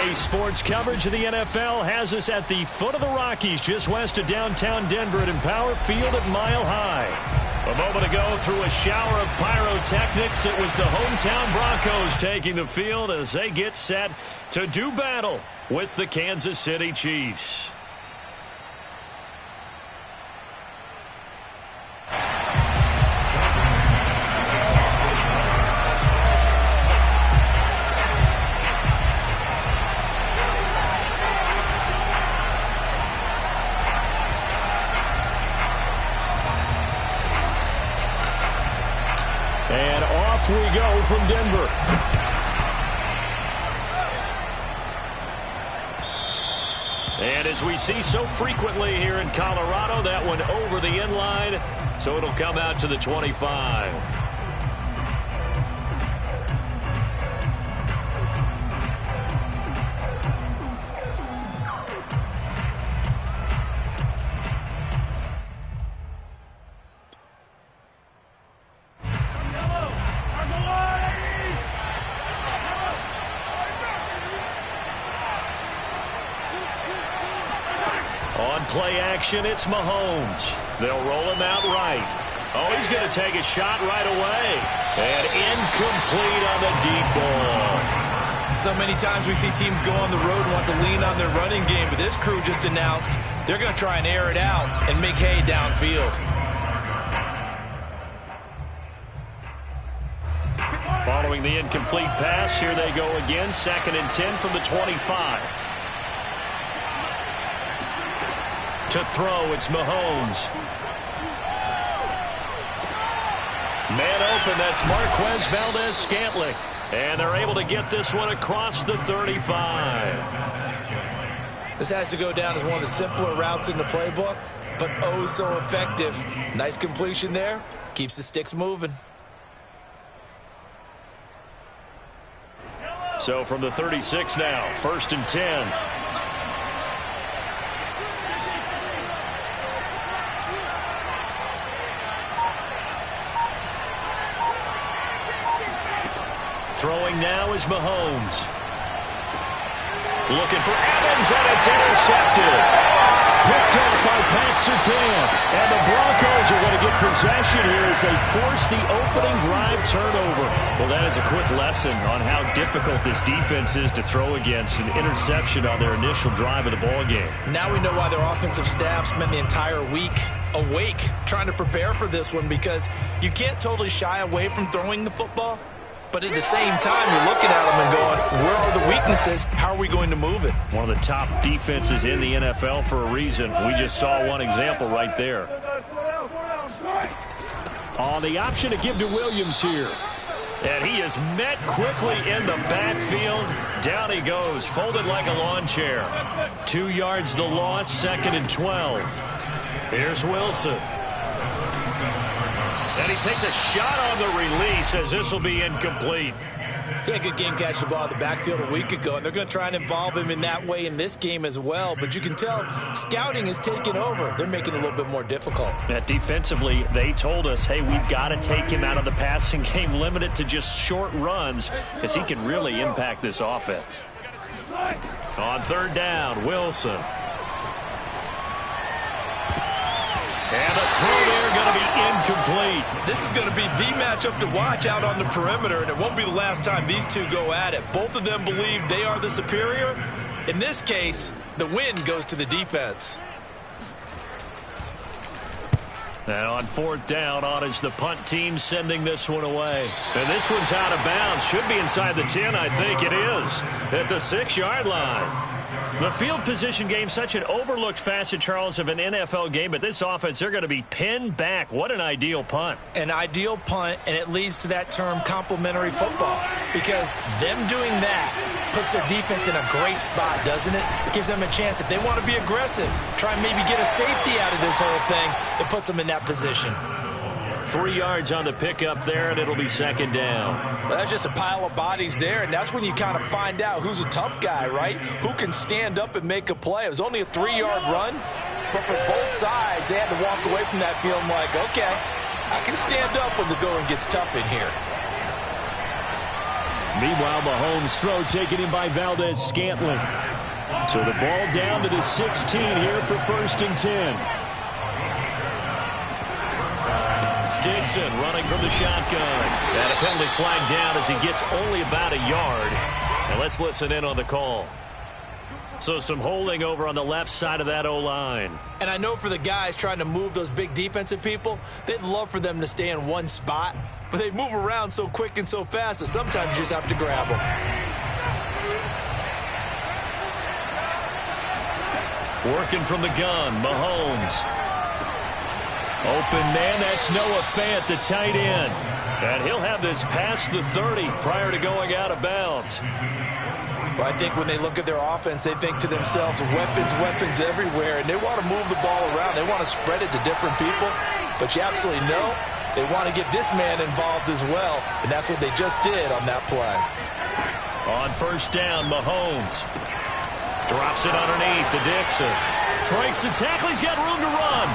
Today's sports coverage of the NFL has us at the foot of the Rockies, just west of downtown Denver at Empower Field at Mile High. A moment ago, through a shower of pyrotechnics, it was the hometown Broncos taking the field as they get set to do battle with the Kansas City Chiefs. And off we go from Denver. And as we see so frequently here in Colorado, that one over the end line, so it'll come out to the 25. On play action, it's Mahomes. They'll roll him out right. Oh, he's going to take a shot right away. And incomplete on the deep ball. So many times we see teams go on the road and want to lean on their running game, but this crew just announced they're going to try and air it out and make hay downfield. Following the incomplete pass, here they go again. 2nd and 10 from the 25. To throw, it's Mahomes. Man open, that's Marquez Valdes-Scantling. And they're able to get this one across the 35. This has to go down as one of the simpler routes in the playbook, but oh so effective. Nice completion there. Keeps the sticks moving. So from the 36 now, 1st and 10. Throwing now is Mahomes. Looking for Evans, and it's intercepted. Picked off by Pat Surtain. And the Broncos are going to get possession here as they force the opening drive turnover. Well, that is a quick lesson on how difficult this defense is to throw against. An interception on their initial drive of the ballgame. Now we know why their offensive staff spent the entire week awake trying to prepare for this one, because you can't totally shy away from throwing the football. But at the same time, you're looking at them and going, where are the weaknesses? How are we going to move it? One of the top defenses in the NFL for a reason. We just saw one example right there. On the option to give to Williams here. And he is met quickly in the backfield. Down he goes, folded like a lawn chair. 2 yards the loss, 2nd and 12. Here's Wilson. And he takes a shot on the release as this will be incomplete. He had a good game catching the ball in the backfield a week ago, and they're going to try and involve him in that way in this game as well. But you can tell scouting is taking over. They're making it a little bit more difficult. Yeah, defensively, they told us, hey, we've got to take him out of the passing game, limit it to just short runs, because he can really impact this offense. On 3rd down, Wilson. And the throw there going to be incomplete. This is going to be the matchup to watch out on the perimeter, and it won't be the last time these two go at it. Both of them believe they are the superior. In this case, the win goes to the defense. And on 4th down, on is the punt team sending this one away. And this one's out of bounds. Should be inside the 10, I think it is. At the 6-yard line. The field position game, such an overlooked facet, Charles, of an NFL game. But this offense, they're going to be pinned back. What an ideal punt. An ideal punt, and it leads to that term complementary football. Because them doing that puts their defense in a great spot, doesn't it? It gives them a chance. If they want to be aggressive, try and maybe get a safety out of this whole thing, it puts them in that position. 3 yards on the pickup there, and it'll be 2nd down. Well, that's just a pile of bodies there, and that's when you kind of find out who's a tough guy, right? Who can stand up and make a play. It was only a 3-yard run, but for both sides, they had to walk away from that feeling like, okay, I can stand up when the going gets tough in here. Meanwhile, Mahomes' throw taken in by Valdez-Scantling. So the ball down to the 16 here for 1st and 10. Dixon running from the shotgun. And a penalty flag down as he gets only about a yard. And let's listen in on the call. So some holding over on the left side of that O-line. And I know for the guys trying to move those big defensive people, they'd love for them to stay in one spot. But they move around so quick and so fast that sometimes you just have to grab them. Working from the gun, Mahomes. Open man, that's Noah Fant, the tight end. And he'll have this past the 30 prior to going out of bounds. Well, I think when they look at their offense, they think to themselves, weapons everywhere, and they want to move the ball around. They want to spread it to different people. But you absolutely know they want to get this man involved as well, and that's what they just did on that play. On 1st down, Mahomes drops it underneath to Dixon. Breaks the tackle. He's got room to run.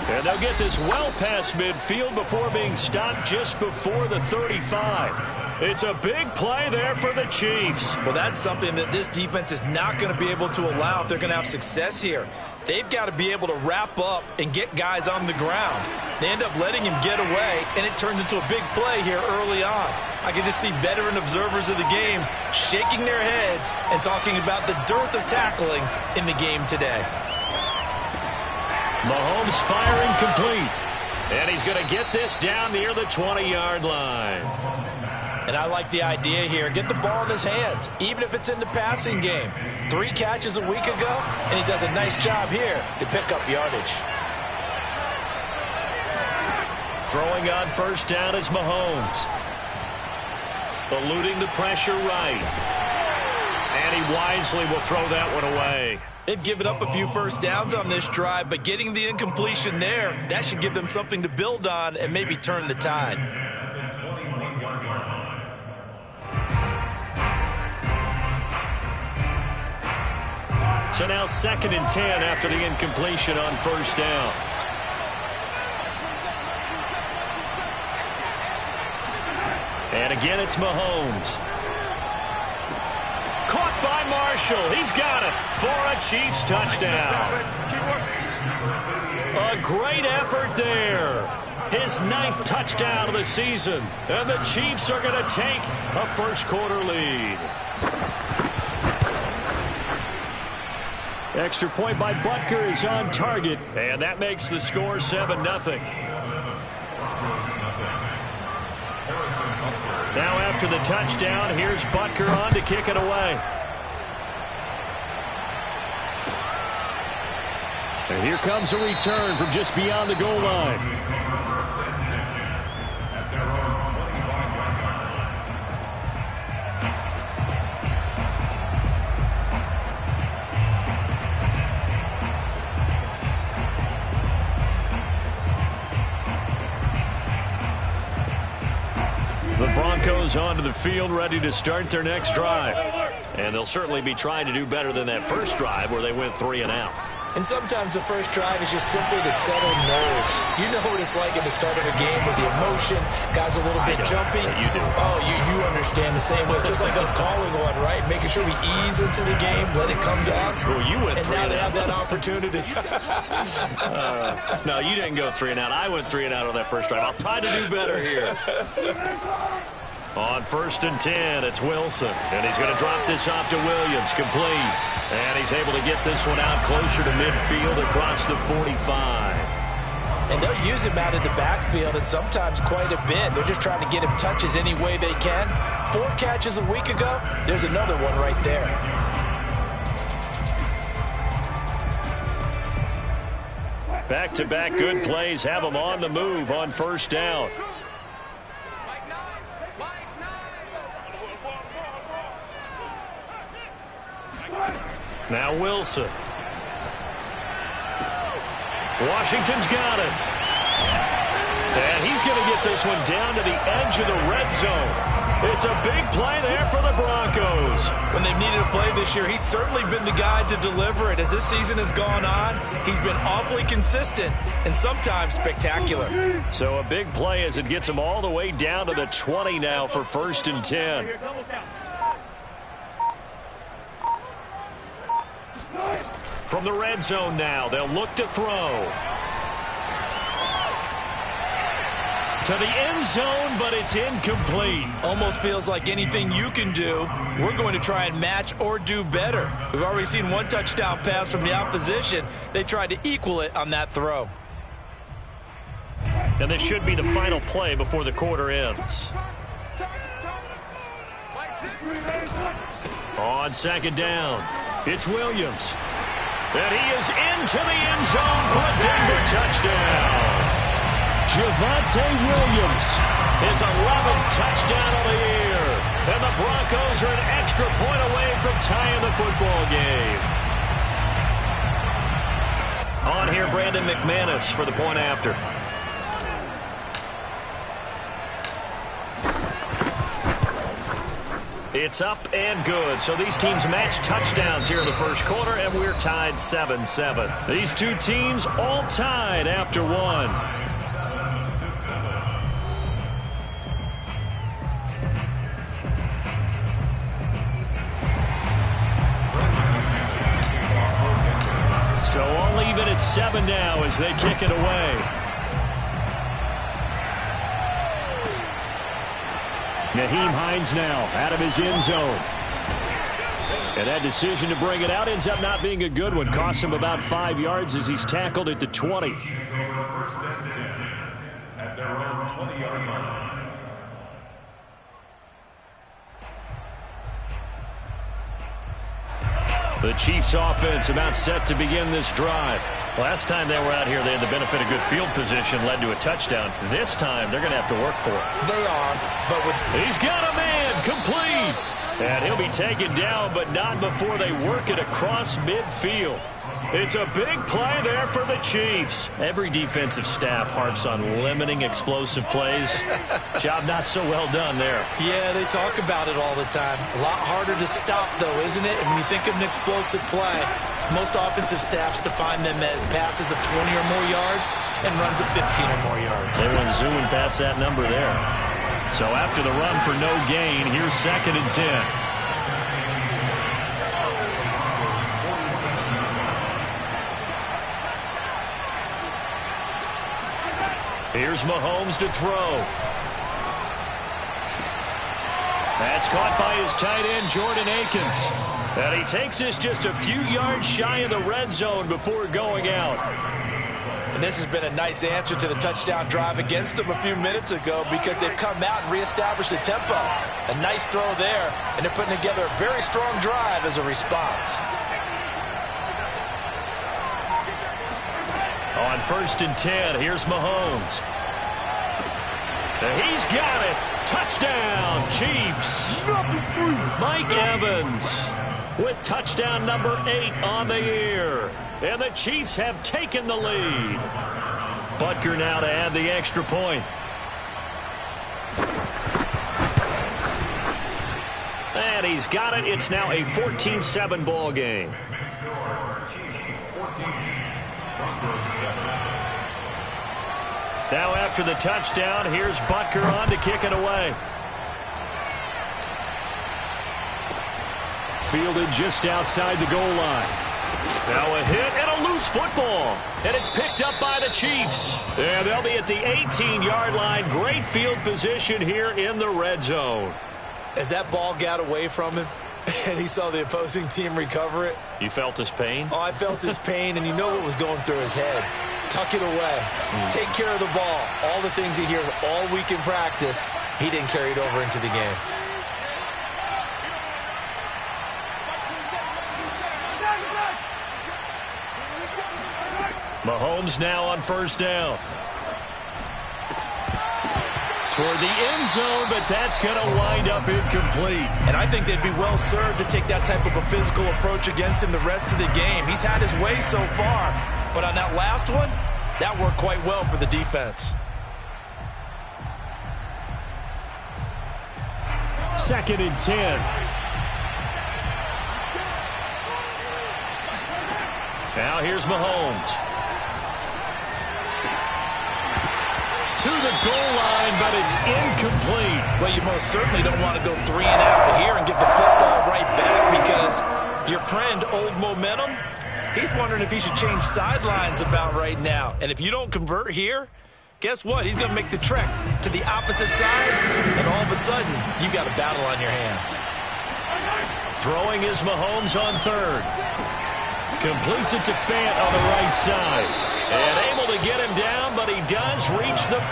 And they'll get this well past midfield before being stopped just before the 35. It's a big play there for the Chiefs. Well, that's something that this defense is not going to be able to allow if they're going to have success here. They've got to be able to wrap up and get guys on the ground. They end up letting him get away, and it turns into a big play here early on. I can just see veteran observers of the game shaking their heads and talking about the dearth of tackling in the game today. Mahomes firing complete. And he's going to get this down near the 20-yard line. And I like the idea here. Get the ball in his hands, even if it's in the passing game. 3 catches a week ago, and he does a nice job here to pick up yardage. Throwing on 1st down is Mahomes. Eluding the pressure right. And he wisely will throw that one away. They've given up a few 1st downs on this drive, but getting the incompletion there, that should give them something to build on and maybe turn the tide. So now 2nd and 10 after the incompletion on 1st down. And again, it's Mahomes. Caught by Marshall. He's got it for a Chiefs touchdown. A great effort there. His 9th touchdown of the season. And the Chiefs are going to take a 1st quarter lead. Extra point by Butker is on target. And that makes the score 7-0. Now after the touchdown, here's Butker on to kick it away. And here comes a return from just beyond the goal line. The Broncos onto the field, ready to start their next drive. And they'll certainly be trying to do better than that first drive where they went 3 and out. And sometimes the first drive is just simply to settle nerves. You know what it's like at the start of a game with the emotion, guys a little bit jumpy. You do. Oh, you understand the same way. It's just like us calling one, right? Making sure we ease into the game, let it come to us. Well, you went 3 and now and they out. have that opportunity. No, you didn't go 3 and out. I went 3 and out on that first drive. I'll try to do better here. On 1st and 10, it's Wilson. And he's going to drop this off to Williams. Complete. And he's able to get this one out closer to midfield across the 45. And they'll use him out of the backfield, and sometimes quite a bit. They're just trying to get him touches any way they can. 4 catches a week ago. There's another one right there. Back-to-back good plays have them on the move on 1st down. Now Wilson. Washington's got it. And he's going to get this one down to the edge of the red zone. It's a big play there for the Broncos. When they've needed a play this year, he's certainly been the guy to deliver it. As this season has gone on, he's been awfully consistent and sometimes spectacular. So a big play as it gets him all the way down to the 20 now for 1st and 10. From the red zone now, they'll look to throw. To the end zone, but it's incomplete. Almost feels like anything you can do, we're going to try and match or do better. We've already seen one touchdown pass from the opposition. They tried to equal it on that throw. And this should be the final play before the quarter ends. On 2nd down, it's Williams. And he is into the end zone for a Denver touchdown. Javonte Williams, his 11th touchdown of the year. And the Broncos are an extra point away from tying the football game. On here, Brandon McManus for the point after. It's up and good. So these teams match touchdowns here in the first quarter, and we're tied 7-7. These two teams all tied after one. So all even at 7 now as they kick it away. Nyheim Hines now out of his end zone. And that decision to bring it out ends up not being a good one. Costs him about 5 yards as he's tackled at the 20. At their own 20-yard line. The Chiefs offense about set to begin this drive. Last time they were out here, they had the benefit of good field position, led to a touchdown. This time, they're going to have to work for it. They are, but with... He's got a man, complete. And he'll be taken down, but not before they work it across midfield. It's a big play there for the Chiefs. Every defensive staff harps on limiting explosive plays. Job not so well done there. Yeah, they talk about it all the time. A lot harder to stop, though, isn't it? And when you think of an explosive play, most offensive staffs define them as passes of 20 or more yards and runs of 15 or more yards. They went zooming past that number there. So after the run for no gain, here's 2nd and 10. Here's Mahomes to throw. That's caught by his tight end, Jordan Akins. And he takes this just a few yards shy of the red zone before going out. And this has been a nice answer to the touchdown drive against them a few minutes ago because they've come out and reestablished the tempo. A nice throw there, and they're putting together a very strong drive as a response. On 1st and 10, here's Mahomes. And he's got it. Touchdown, Chiefs. Mike Evans with touchdown number 8 on the year. And the Chiefs have taken the lead. Butker now to add the extra point. And he's got it. It's now a 14-7 ball game. Now after the touchdown, here's Butker on to kick it away. Fielded just outside the goal line. Now a hit and a loose football. And it's picked up by the Chiefs. And they'll be at the 18-yard line. Great field position here in the red zone. As that ball got away from him and he saw the opposing team recover it. You felt his pain? Oh, I felt his pain, and you know what was going through his head. Tuck it away. Take care of the ball. All the things he hears all week in practice, he didn't carry it over into the game. Mahomes now on 1st down. Toward the end zone, but that's going to wind up incomplete. And I think they'd be well served to take that type of a physical approach against him the rest of the game. He's had his way so far, but on that last one, that worked quite well for the defense. 2nd and 10. Now here's Mahomes. To the goal line, but it's incomplete. Well, you most certainly don't want to go 3 and out here and give the football right back, because your friend, Old Momentum, he's wondering if he should change sidelines about right now. And if you don't convert here, guess what? He's going to make the trek to the opposite side, and all of a sudden, you got a battle on your hands. Throwing is Mahomes on 3rd. Completes it to Fant on the right side. And able to get him down, but he does reach the 5.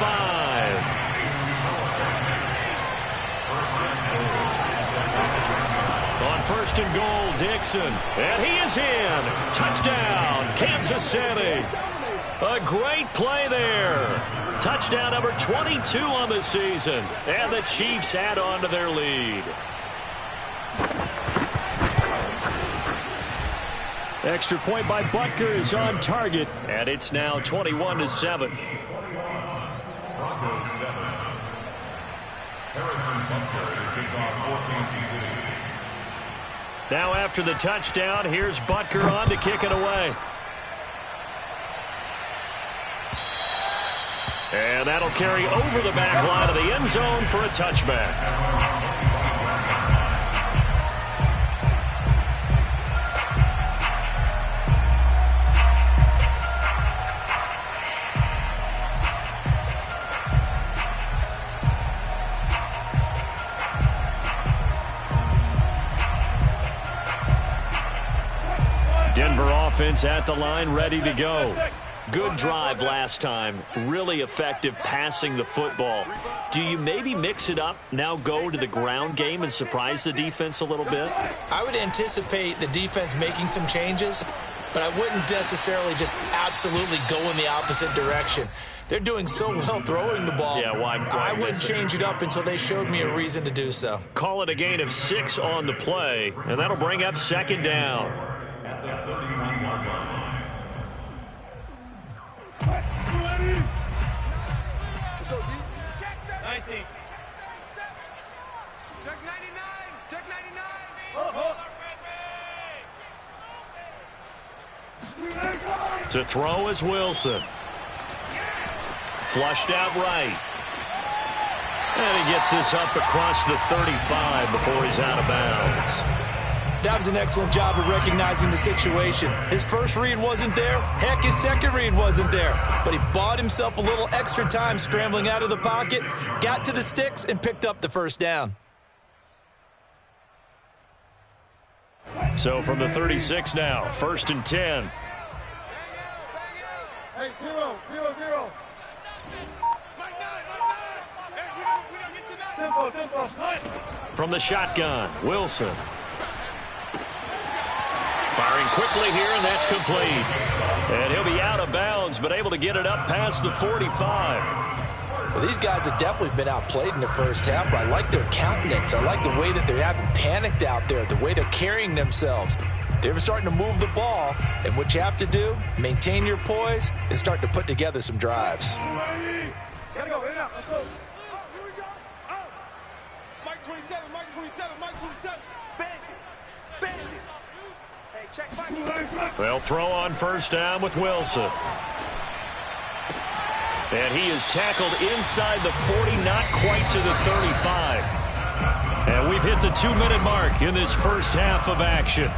On 1st and goal, Dixon. And he is in. Touchdown, Kansas City. A great play there. Touchdown number 22 on the season. And the Chiefs add on to their lead. Extra point by Butker is on target, and it's now 21-7. Now after the touchdown, here's Butker on to kick it away. And that'll carry over the back line of the end zone for a touchback. Denver offense at the line, ready to go. Good drive last time. Really effective passing the football. Do you maybe mix it up, now go to the ground game and surprise the defense a little bit? I would anticipate the defense making some changes, but I wouldn't necessarily just absolutely go in the opposite direction. They're doing so well throwing the ball. Yeah, why I wouldn't change it up until they showed me a reason to do so. Call it a gain of 6 on the play, and that'll bring up 2nd down. Let's go, D. Check 19. Check 99. Check 99. To throw is Wilson. Flushed out right. And he gets this up across the 35 before he's out of bounds. That was an excellent job of recognizing the situation. His first read wasn't there. Heck, his second read wasn't there. But he bought himself a little extra time scrambling out of the pocket, got to the sticks, and picked up the first down. So from the 36 now, 1st and 10. Hey, 0, 0, 0. Tempo. From the shotgun, Wilson. Firing quickly here, and that's complete. And he'll be out of bounds, but able to get it up past the 45. Well, these guys have definitely been outplayed in the first half, but I like their countenance. I like the way that they haven't panicked out there, the way they're carrying themselves. They're starting to move the ball, and what you have to do, maintain your poise and start to put together some drives. Gotta go, in and out. Let's go. Oh, here we go. Oh. Mike 27, Mike 27, Mike 27. Bandit. Hey, check Mike. They'll throw on 1st down with Wilson. And he is tackled inside the 40, not quite to the 35. And we've hit the 2-minute mark in this first half of action.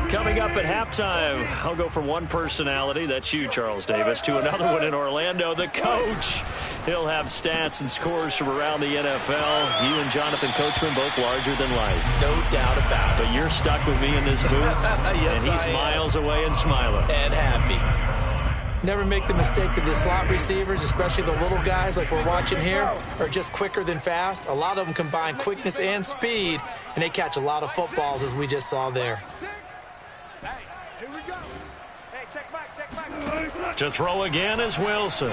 Coming up at halftime, I'll go from one personality, that's you, Charles Davis, to another one in Orlando, the coach. He'll have stats and scores from around the NFL. You and Jonathan Coachman, both larger than life. No doubt about it. But you're stuck with me in this booth, yes, and he's miles away and smiling. And happy. Never make the mistake that the slot receivers, especially the little guys like we're watching here, are just quicker than fast. A lot of them combine quickness and speed, and they catch a lot of footballs, as we just saw there. Here we go. Hey, check back. To throw again is Wilson.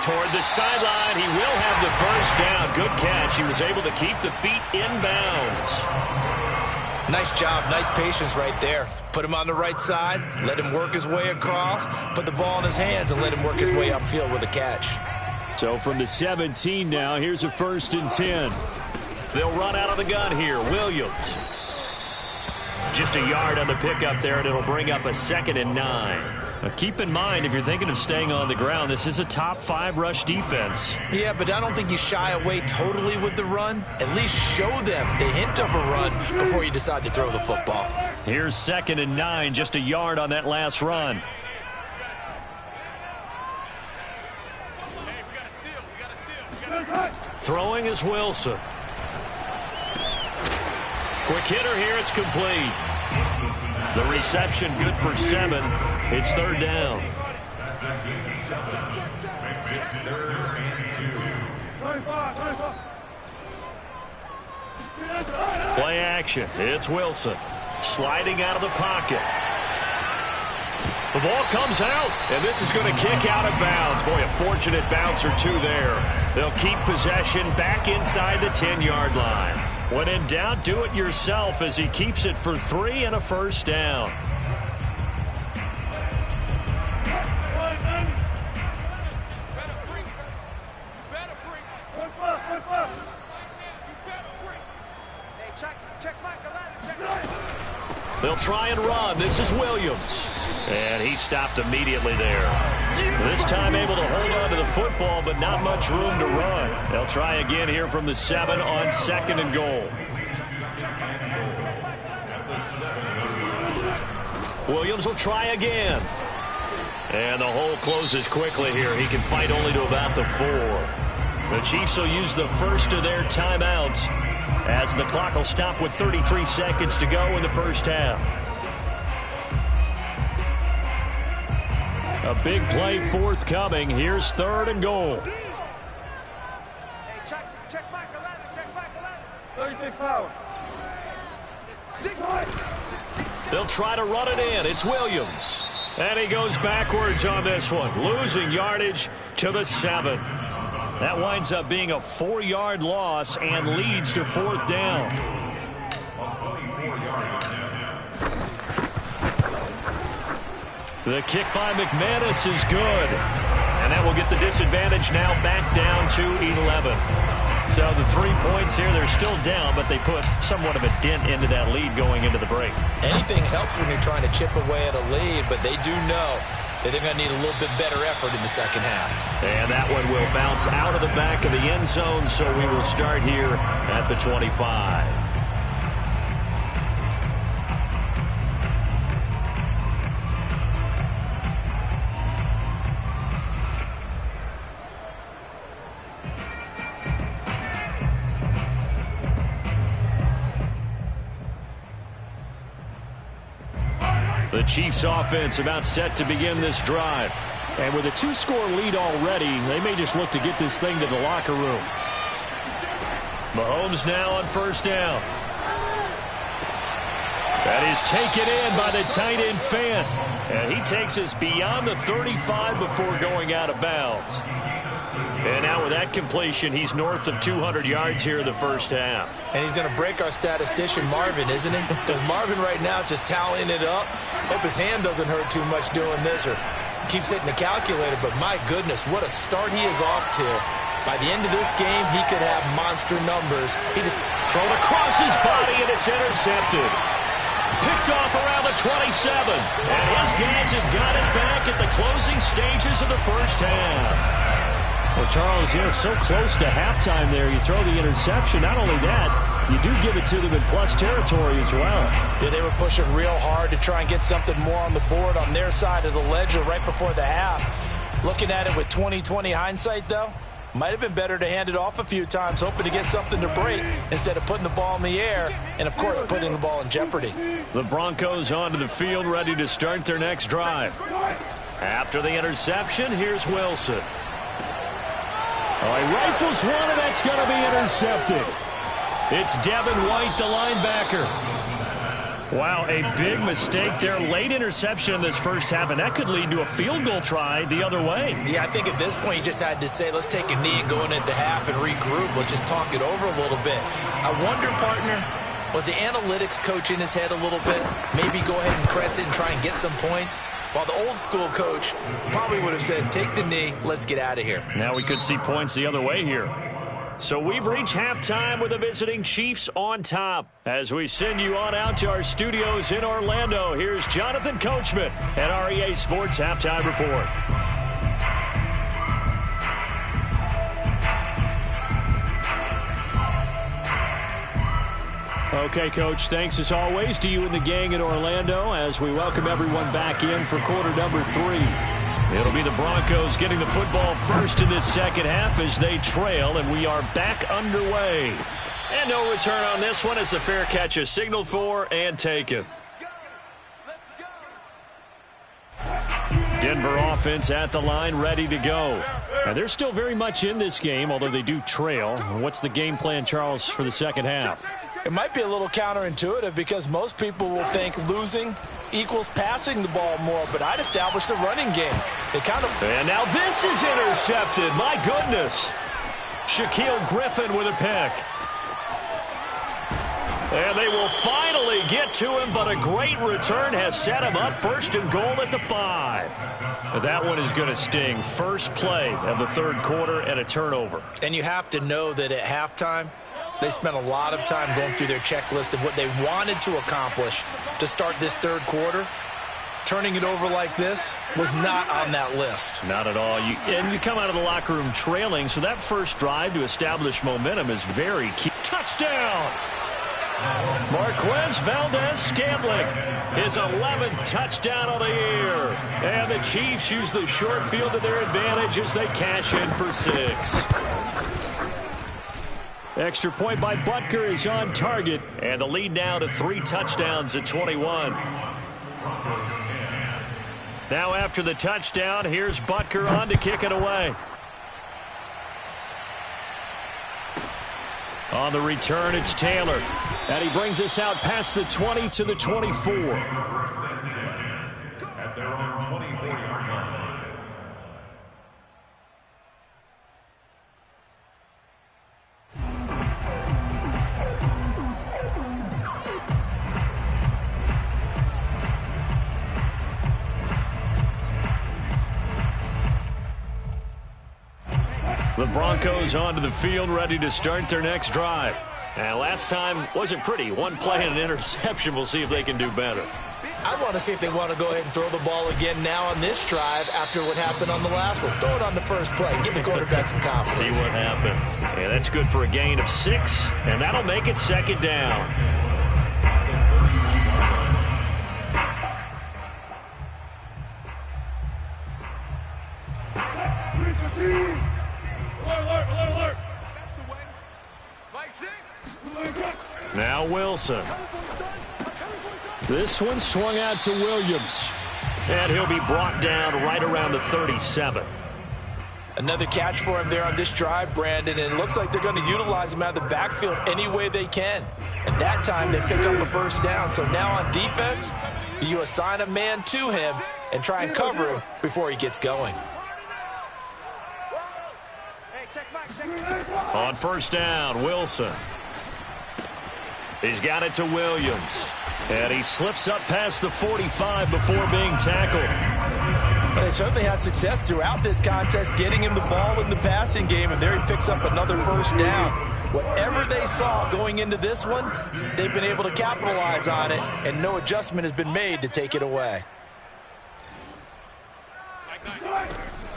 toward the sideline. He will have the first down. Good catch. He was able to keep the feet in bounds. Nice job. Nice patience right there. Put him on the right side. Let him work his way across. Put the ball in his hands and let him work his way upfield with a catch. So from the 17 now, here's a 1st and 10. They'll run out of the gun here. Williams. Just a yard on the pickup there, and it'll bring up a 2nd and 9. Now keep in mind, if you're thinking of staying on the ground, this is a top 5 rush defense. Yeah, but I don't think you shy away totally with the run. At least show them the hint of a run before you decide to throw the football. Here's 2nd and 9, just a yard on that last run. Throwing is Wilson. Quick hitter here, it's complete. The reception good for 7. It's 3rd down. Play action. It's Wilson. Sliding out of the pocket. The ball comes out, and this is going to kick out of bounds. Boy, a fortunate bounce or two there. They'll keep possession back inside the 10-yard line. When in doubt, do it yourself as he keeps it for 3 and a first down. They'll try and run. This is Williams. And he stopped immediately there. This time able to hold on to the football, but not much room to run. They'll try again here from the 7 on 2nd and goal. Williams will try again. And the hole closes quickly here. He can fight only to about the 4. The Chiefs will use the first of their timeouts as the clock will stop with 33 seconds to go in the first half. A big play forthcoming. Here's 3rd and goal. Hey, check back 11. 36 power. They'll try to run it in. It's Williams. And he goes backwards on this one, losing yardage to the 7. That winds up being a 4-yard loss and leads to 4th down. The kick by McManus is good. And that will get the disadvantage now back down to 11. So the 3 points here, they're still down, but they put somewhat of a dent into that lead going into the break. Anything helps when you're trying to chip away at a lead, but they do know that they're going to need a little bit better effort in the second half. And that one will bounce out of the back of the end zone, so we will start here at the 25. The Chiefs offense about set to begin this drive. And with a 2-score lead already, they may just look to get this thing to the locker room. Mahomes now on 1st down. That is taken in by the tight end Fant. And he takes us beyond the 35 before going out of bounds. And now with that completion, he's north of 200 yards here in the first half. And he's going to break our statistician Marvin, isn't he? Because Marvin right now is just tallying it up. Hope his hand doesn't hurt too much doing this or keeps hitting the calculator. But my goodness, what a start he is off to. By the end of this game, he could have monster numbers. He just thrown across his body, and it's intercepted. Picked off around the 27. And his guys have got it back at the closing stages of the first half. Well, Charles, so close to halftime there. You throw the interception. Not only that, you do give it to them in plus territory as well. Yeah, they were pushing real hard to try and get something more on the board on their side of the ledger right before the half. Looking at it with 20/20 hindsight, though, might have been better to hand it off a few times, hoping to get something to break instead of putting the ball in the air and, of course, putting the ball in jeopardy. The Broncos onto the field ready to start their next drive. After the interception, here's Wilson. Oh, he rifles one, and that's going to be intercepted. It's Devin White, the linebacker. Wow, a big mistake there. Late interception in this first half, and that could lead to a field goal try the other way. Yeah, I think at this point you just had to say, let's take a knee and go into half and regroup. Let's just talk it over a little bit. I wonder, partner, was the analytics coach in his head a little bit? Maybe go ahead and press it and try and get some points? While the old school coach probably would have said, take the knee, let's get out of here. Now we could see points the other way here. So we've reached halftime with the visiting Chiefs on top. As we send you on out to our studios in Orlando, here's Jonathan Coachman at REA Sports Halftime Report. Okay, Coach, thanks as always to you and the gang in Orlando as we welcome everyone back in for quarter number 3. It'll be the Broncos getting the football first in this second half as they trail, and we are back underway. And no return on this one as the fair catch is signaled for and taken. Denver offense at the line, ready to go. And they're still very much in this game, although they do trail. What's the game plan, Charles, for the second half? It might be a little counterintuitive because most people will think losing equals passing the ball more, but I'd establish the running game. And now this is intercepted. My goodness. Shaquill Griffin with a pick. And they will finally get to him, but a great return has set him up first and goal at the 5. That one is going to sting. First play of the third quarter and a turnover. And you have to know that at halftime, they spent a lot of time going through their checklist of what they wanted to accomplish to start this third quarter. Turning it over like this was not on that list. Not at all. And you come out of the locker room trailing, so that first drive to establish momentum is very key. Touchdown! Marquez Valdez-Scantling, his 11th touchdown of the year. And the Chiefs use the short field to their advantage as they cash in for 6. Extra point by Butker is on target, and the lead now to 3 touchdowns at 21. Now after the touchdown, here's Butker on to kick it away. On the return, it's Taylor. And he brings us out past the 20 to the 24. At their own 24-yard line. The Broncos onto the field, ready to start their next drive. And last time wasn't pretty. One play and an interception. We'll see if they can do better. I want to see if they want to go ahead and throw the ball again now on this drive after what happened on the last one. Throw it on the first play. Give the quarterback some confidence. See what happens. Yeah, that's good for a gain of 6, and that'll make it second down. Now Wilson. This one swung out to Williams. And he'll be brought down right around the 37. Another catch for him there on this drive, Brandon, and it looks like they're going to utilize him out of the backfield any way they can. And that time they pick up a first down. So now on defense, do you assign a man to him and try and cover him before he gets going? On first down, Wilson. He's got it to Williams. And he slips up past the 45 before being tackled. They certainly had success throughout this contest getting him the ball in the passing game, and there he picks up another first down. Whatever they saw going into this one, they've been able to capitalize on it, and no adjustment has been made to take it away.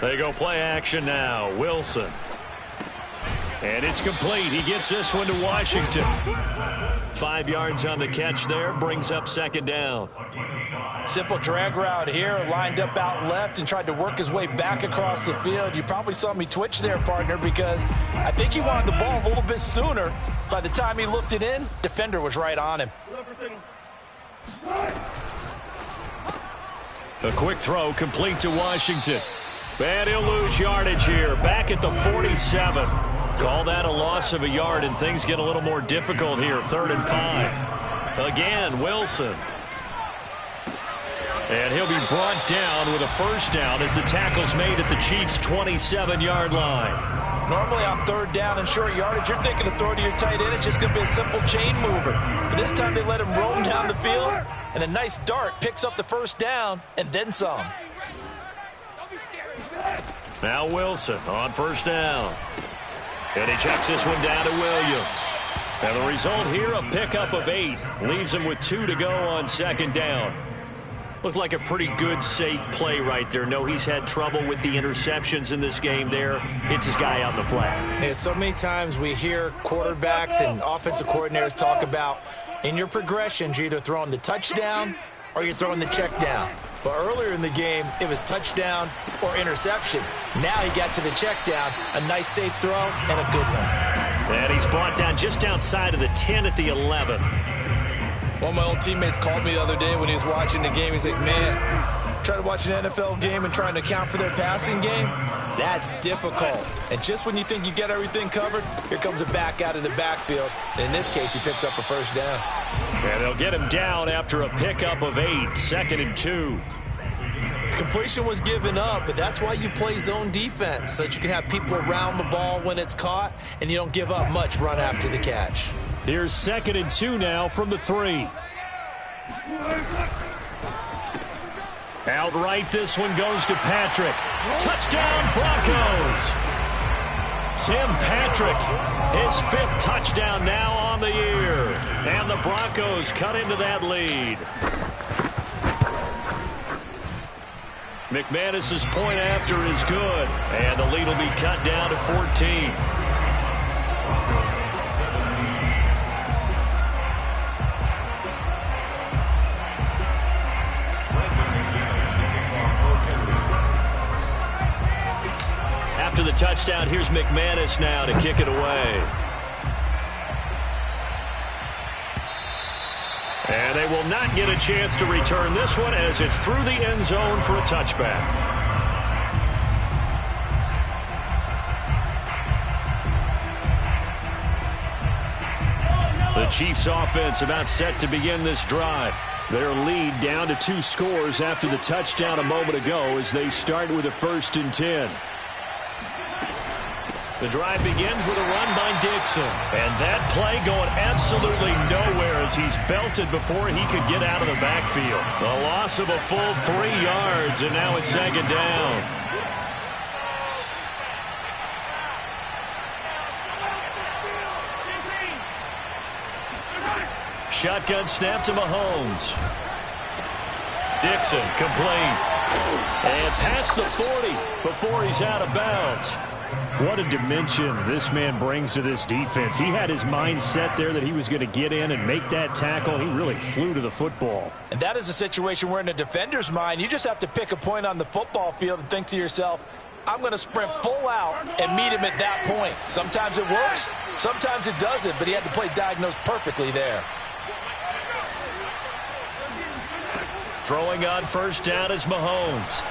They go play action now. Wilson. And it's complete. He gets this one to Washington. 5 yards on the catch there. Brings up second down. Simple drag route here. Lined up out left and tried to work his way back across the field. You probably saw me twitch there, partner, because I think he wanted the ball a little bit sooner. By the time he looked it in, defender was right on him. A quick throw complete to Washington. And he'll lose yardage here. Back at the 47. Call that a loss of a yard, and things get a little more difficult here. 3rd and 5. Again, Wilson. And he'll be brought down with a first down as the tackle's made at the Chiefs' 27-yard line. Normally on third down and short yardage, you're thinking of throw to your tight end. It's just going to be a simple chain mover. But this time they let him roam down the field, and a nice dart picks up the first down and then some. Now Wilson on first down. And he checks this one down to Williams. And the result here, a pickup of 8. Leaves him with 2 to go on second down. Looked like a pretty good, safe play right there. No, he's had trouble with the interceptions in this game there. Hits his guy out in the flat. Yeah, so many times we hear quarterbacks and offensive coordinators talk about in your progressions, you're either throwing the touchdown or you're throwing the check down. But earlier in the game, it was touchdown or interception. Now he got to the check down, a nice safe throw and a good one. And he's brought down just outside of the 10 at the 11. One of my old teammates called me the other day when he was watching the game. He's like, man, trying to watch an NFL game and trying to account for their passing game, that's difficult. And just when you think you get everything covered, here comes a back out of the backfield. And in this case, he picks up a first down. And they'll get him down after a pickup of 8, second and 2. Completion was given up, but that's why you play zone defense, so that you can have people around the ball when it's caught, and you don't give up much run after the catch. Here's second and 2 now from the 3. Outright, this one goes to Patrick. Touchdown, Broncos. Tim Patrick, his 5th touchdown now on the year. And the Broncos cut into that lead. McManus's point after is good. And the lead will be cut down to 14. After the touchdown, here's McManus now to kick it away. And they will not get a chance to return this one as it's through the end zone for a touchback. The Chiefs offense about set to begin this drive. Their lead down to 2 scores after the touchdown a moment ago as they start with a 1st and 10. The drive begins with a run by Dixon. And that play going absolutely nowhere as he's belted before he could get out of the backfield. A loss of a full 3 yards, and now it's second down. Shotgun snap to Mahomes. Dixon complete. And past the 40 before he's out of bounds. What a dimension this man brings to this defense. He had his mind set there that he was going to get in and make that tackle. He really flew to the football. And that is a situation where in a defender's mind, you just have to pick a point on the football field and think to yourself, I'm going to sprint full out and meet him at that point. Sometimes it works, sometimes it doesn't, but he had to play diagnosed perfectly there. Throwing on first down is Mahomes.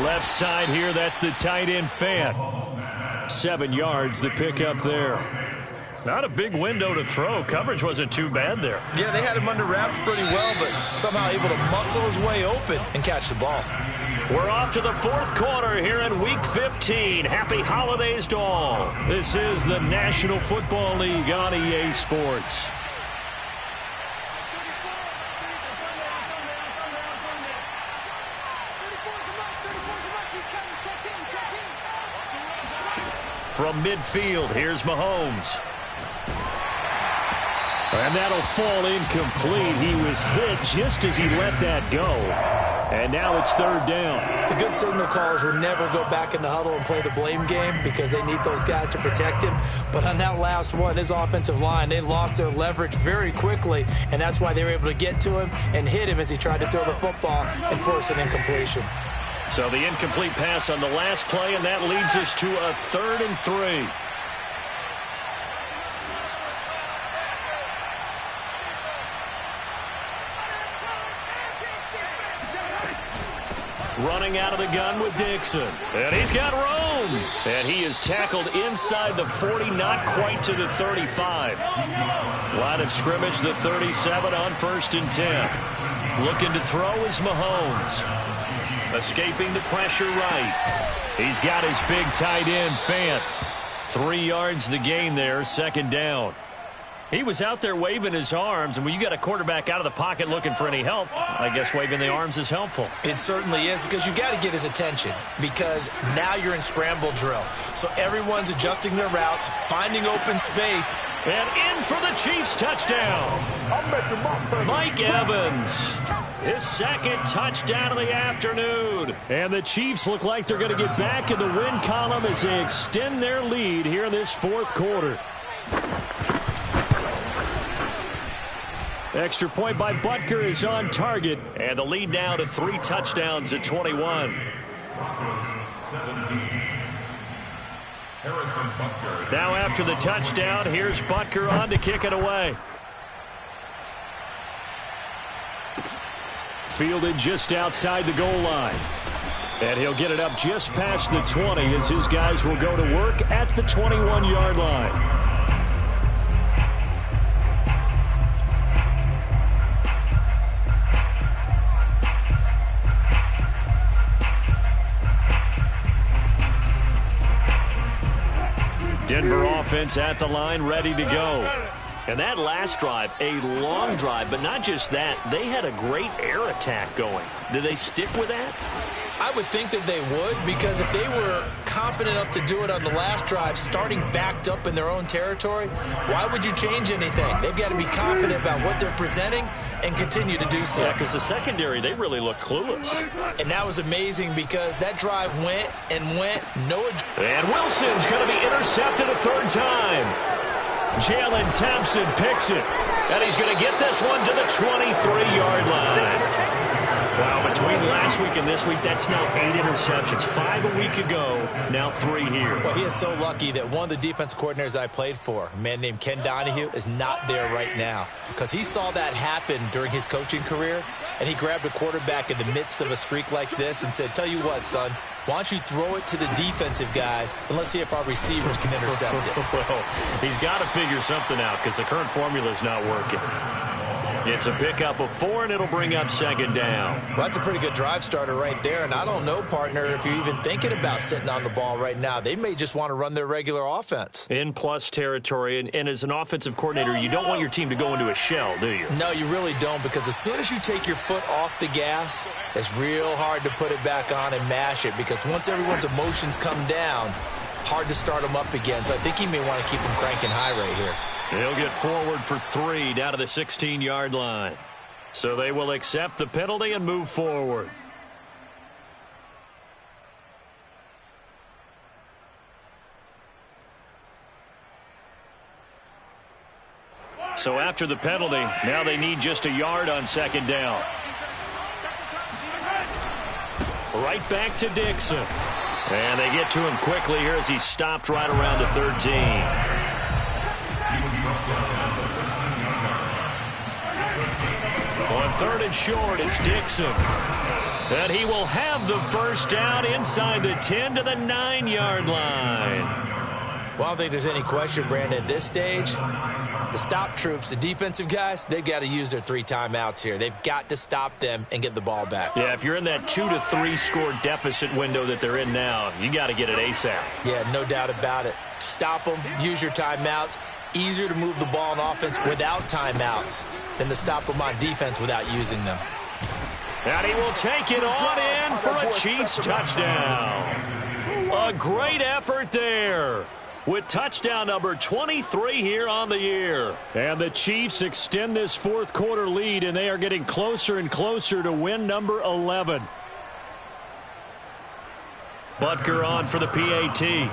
Left side here, that's the tight end fan. 7 yards, the pickup there. Not a big window to throw. Coverage wasn't too bad there. Yeah, they had him under wraps pretty well, but somehow able to muscle his way open and catch the ball. We're off to the 4th quarter here in Week 15. Happy holidays to all. This is the National Football League on EA Sports. From midfield, here's Mahomes. And that'll fall incomplete. He was hit just as he let that go. And now it's 3rd down. The good signal callers will never go back in the huddle and play the blame game because they need those guys to protect him. But on that last one, his offensive line, they lost their leverage very quickly, and that's why they were able to get to him and hit him as he tried to throw the football and force an incompletion. So the incomplete pass on the last play, and that leads us to a 3rd and 3. running out of the gun with Dixon. And he's got room. And he is tackled inside the 40, not quite to the 35. Line of scrimmage, the 37 on 1st and 10. Looking to throw is Mahomes. Escaping the pressure right. He's got his big tight end, Fant. 3 yards the gain there, 2nd down. He was out there waving his arms, and when you got a quarterback out of the pocket looking for any help, I guess waving the arms is helpful. It certainly is, because you got to get his attention, because now you're in scramble drill. So everyone's adjusting their routes, finding open space. And in for the Chiefs touchdown. Mike Evans. His 2nd touchdown of the afternoon. And the Chiefs look like they're going to get back in the win column as they extend their lead here in this 4th quarter. Extra point by Butker is on target. And the lead now to 3 touchdowns at 21. Now after the touchdown, here's Butker on to kick it away. Fielded just outside the goal line. And he'll get it up just past the 20 as his guys will go to work at the 21-yard line. Denver offense at the line, ready to go. And that last drive, a long drive, but not just that. They had a great air attack going. Do they stick with that? I would think that they would, because if they were confident enough to do it on the last drive, starting backed up in their own territory, why would you change anything? They've got to be confident about what they're presenting and continue to do so. Yeah, because the secondary, they really look clueless. And that was amazing, because that drive went and went. And Wilson's going to be intercepted a 3rd time. Jalen Thompson picks it. And he's going to get this one to the 23-yard line. Wow, between last week and this week, that's now 8 interceptions. 5 a week ago, now 3 here. Well, he is so lucky that one of the defense coordinators I played for, a man named Ken Donahue, is not there right now, because he saw that happen during his coaching career, and he grabbed a quarterback in the midst of a streak like this and said, tell you what, son, why don't you throw it to the defensive guys, and let's see if our receivers can intercept it. Well, he's got to figure something out, because the current formula is not working. It's a pickup of 4, and it'll bring up 2nd down. Well, that's a pretty good drive starter right there, and I don't know, partner, if you're even thinking about sitting on the ball right now. They may just want to run their regular offense. In plus territory, and as an offensive coordinator, you don't want your team to go into a shell, do you? No, you really don't, because as soon as you take your foot off the gas, it's real hard to put it back on and mash it, because once everyone's emotions come down, hard to start them up again. So I think he may want to keep them cranking high right here. He'll get forward for 3 down to the 16-yard line. So they will accept the penalty and move forward. So after the penalty, now they need just a yard on 2nd down. Right back to Dixon. And they get to him quickly here as he stopped right around the 13. On 3rd and short, it's Dixon. And he will have the 1st down inside the 10 to the 9-yard line. Well, I don't think there's any question, Brandon, at this stage, the stop troops, the defensive guys, they've got to use their 3 timeouts here. They've got to stop them and get the ball back. Yeah, if you're in that 2 to 3 score deficit window that they're in now, you got to get it ASAP. Yeah, no doubt about it. Stop them, use your timeouts. Easier to move the ball on offense without timeouts than to stop them on defense without using them. And he will take it on in for a Chiefs touchdown. A great effort there, with touchdown number 23 here on the year. And the Chiefs extend this 4th quarter lead, and they are getting closer and closer to win number 11. Butker on for the PAT.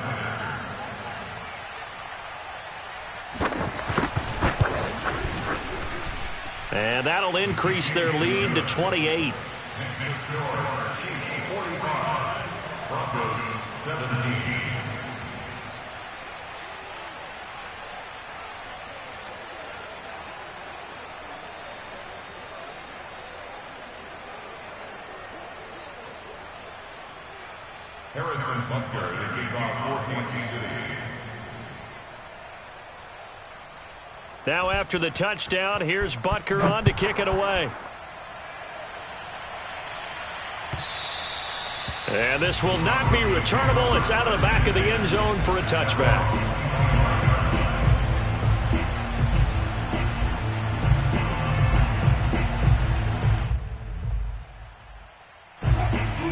And that'll increase their lead to 28. Next to score, Chiefs 45, Broncos 17. Harrison Butker to kick off for Kansas City. Now after the touchdown, here's Butker on to kick it away. And this will not be returnable. It's out of the back of the end zone for a touchback.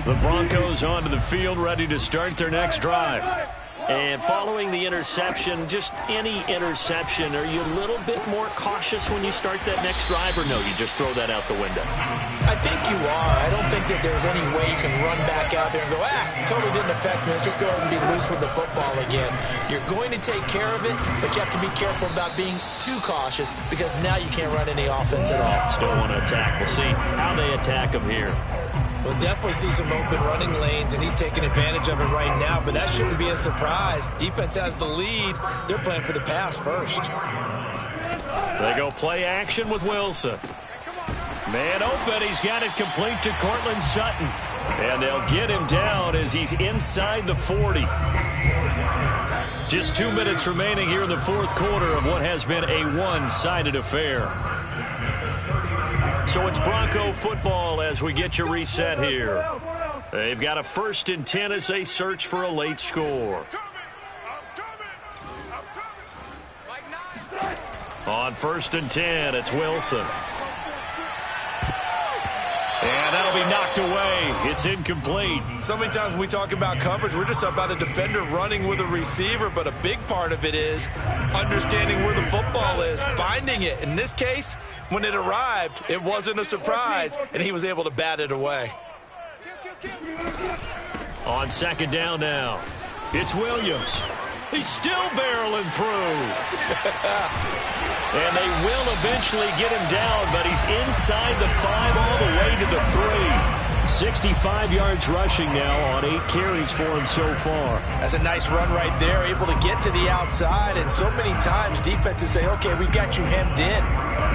The Broncos onto the field, ready to start their next drive. And following the interception, just any interception, are you a little bit more cautious when you start that next drive, or no, you just throw that out the window? I think you are. I don't think that there's any way you can run back out there and go, totally didn't affect me. Let's just go ahead and be loose with the football again. You're going to take care of it, but you have to be careful about being too cautious because now you can't run any offense at all. Still want to attack. We'll see how they attack them here. We'll definitely see some open running lanes, and he's taking advantage of it right now, but that shouldn't be a surprise. Defense has the lead. They're playing for the pass first. They go play action with Wilson. Man open. He's got it complete to Cortland Sutton. And they'll get him down as he's inside the 40. Just 2 minutes remaining here in the fourth quarter of what has been a one-sided affair. So it's Bronco football as we get you reset here. They've got a 1st and 10 as they search for a late score. On 1st and 10, it's Wilson. And that'll be knocked away. It's incomplete. So many times when we talk about coverage, we're just about a defender running with a receiver, but a big part of it is understanding where the football is, finding it. In this case, when it arrived, it wasn't a surprise, and he was able to bat it away. On 2nd down now, it's Williams. He's still barreling through. And they will eventually get him down, but he's inside the 5 all the way to the 3. 65 yards rushing now on 8 carries for him so far. That's a nice run right there, able to get to the outside, and so many times defenses say, okay, we got you hemmed in.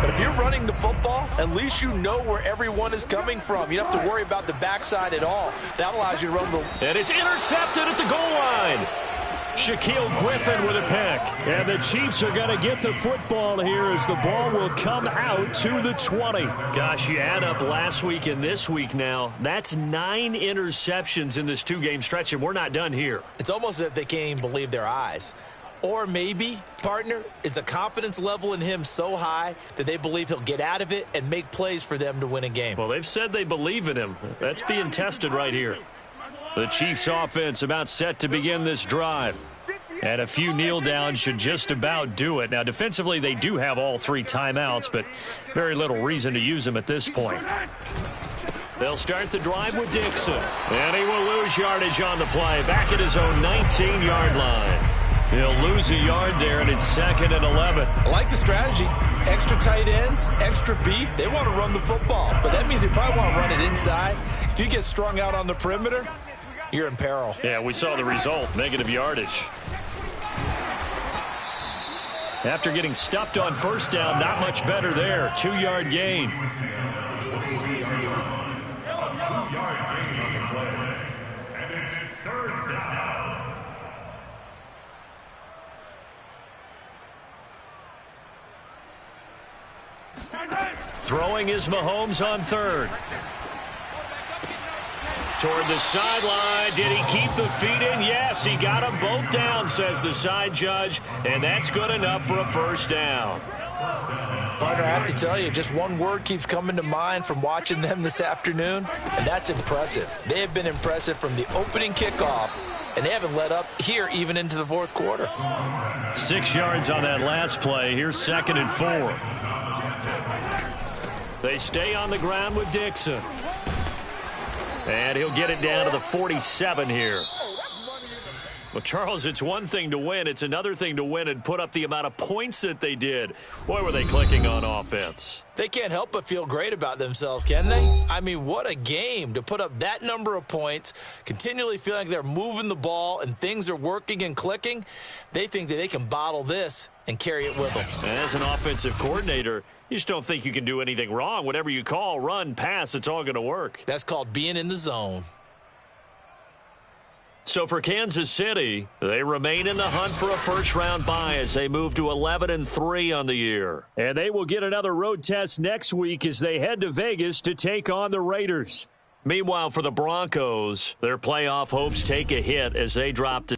But if you're running the football, at least you know where everyone is coming from. You don't have to worry about the backside at all. That allows you to run the... And it's intercepted at the goal line. Shaquille Griffin with a pick. And the Chiefs are going to get the football here as the ball will come out to the 20. Gosh, you add up last week and this week now. That's 9 interceptions in this 2-game stretch, and we're not done here. It's almost as if they can't even believe their eyes. Or maybe, partner, is the confidence level in him so high that they believe he'll get out of it and make plays for them to win a game. Well, they've said they believe in him. That's being tested right here. The Chiefs offense about set to begin this drive. And a few kneel downs should just about do it. Now, defensively, they do have all 3 timeouts, but very little reason to use them at this point. They'll start the drive with Dixon. And he will lose yardage on the play. Back at his own 19-yard line. He'll lose a yard there, and it's 2nd and 11. I like the strategy. Extra tight ends, extra beef. They want to run the football, but that means they probably want to run it inside. If you get strung out on the perimeter, you're in peril. Yeah, we saw the result, negative yardage. After getting stuffed on 1st down, not much better there. 2-yard gain. 2-yard gain on the play. And it's 3rd down. Throwing is Mahomes on 3rd. Toward the sideline. Did he keep the feet in? Yes, he got them both down, says the side judge. And that's good enough for a 1st down. Partner, I have to tell you, just one word keeps coming to mind from watching them this afternoon, and that's impressive. They have been impressive from the opening kickoff, and they haven't let up here even into the 4th quarter. 6 yards on that last play. Here's 2nd and 4. They stay on the ground with Dixon. And he'll get it down to the 47 here. Well, Charles, it's one thing to win. It's another thing to win and put up the amount of points that they did. Boy, were they clicking on offense. They can't help but feel great about themselves, can they? I mean, what a game to put up that number of points, continually feeling like they're moving the ball and things are working and clicking. They think that they can bottle this and carry it with them. As an offensive coordinator, you just don't think you can do anything wrong. Whatever you call, run, pass, it's all going to work. That's called being in the zone. So for Kansas City, they remain in the hunt for a first-round bye as they move to 11-3 on the year. And they will get another road test next week as they head to Vegas to take on the Raiders. Meanwhile, for the Broncos, their playoff hopes take a hit as they drop to